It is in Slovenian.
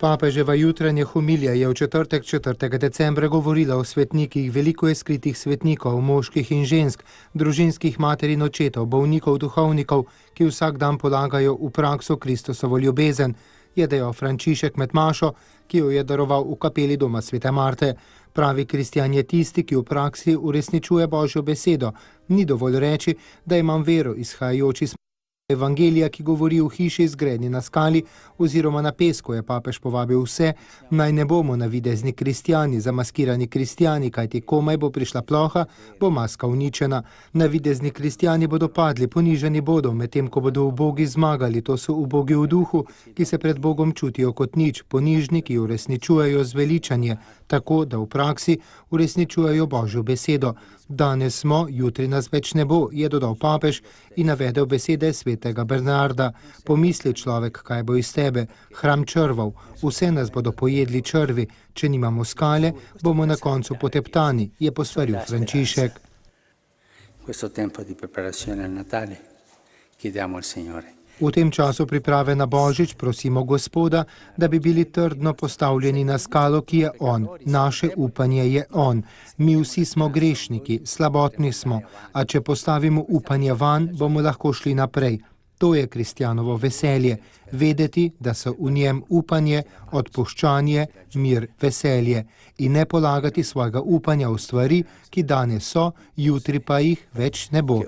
Papeževa jutranja homilija je v četrtek 4. decembra govorila o svetnikih. Veliko je skritih svetnikov, moških in žensk, družinskih mater in očetov, bolnikov, duhovnikov, ki vsak dan polagajo v prakso Kristusovo ljubezen, je dejal Frančišek med mašo, ki jo je daroval v kapeli doma Svete Marte. Pravi kristjan je tisti, ki v praksi uresničuje Božjo besedo. Ni dovolj reči, da imam vero, izhajajoč iz Evangelija, ki govori v hiši zgrajeni na skali oziroma na pesku, je papež povabil vse, naj ne bomo navidezni kristjani, zamaskirani kristjani, kajti komaj bo prišla ploha, bo maska uničena. Navidezni kristjani bodo padli, ponižani bodo, medtem ko bodo ubogi zmagali. To so ubogi v duhu, ki se pred Bogom čutijo kot nič, ponižni, ki uresničujejo zveličanje, tako da v praksi uresničujejo Božjo besedo. Danes smo, jutri nas več ne bo, je dodal papež in navedel besede svetega Bernarda. Pomisli človek, kaj bo iz tebe, hram črvov, vse nas bodo pojedli črvi, če nimamo skale, bomo na koncu poteptani, je posvaril Frančišek. V tem času priprave na Božič prosimo Gospoda, da bi bili trdno postavljeni na skalo, ki je On. Naše upanje je On. Mi vsi smo grešniki, slabotni smo, a če postavimo upanje van, bomo lahko šli naprej. To je kristjanovo veselje, vedeti, da so v njem upanje, odpuščanje, mir, veselje in ne polagati svojega upanja v stvari, ki danes so, jutri pa jih več ne bo.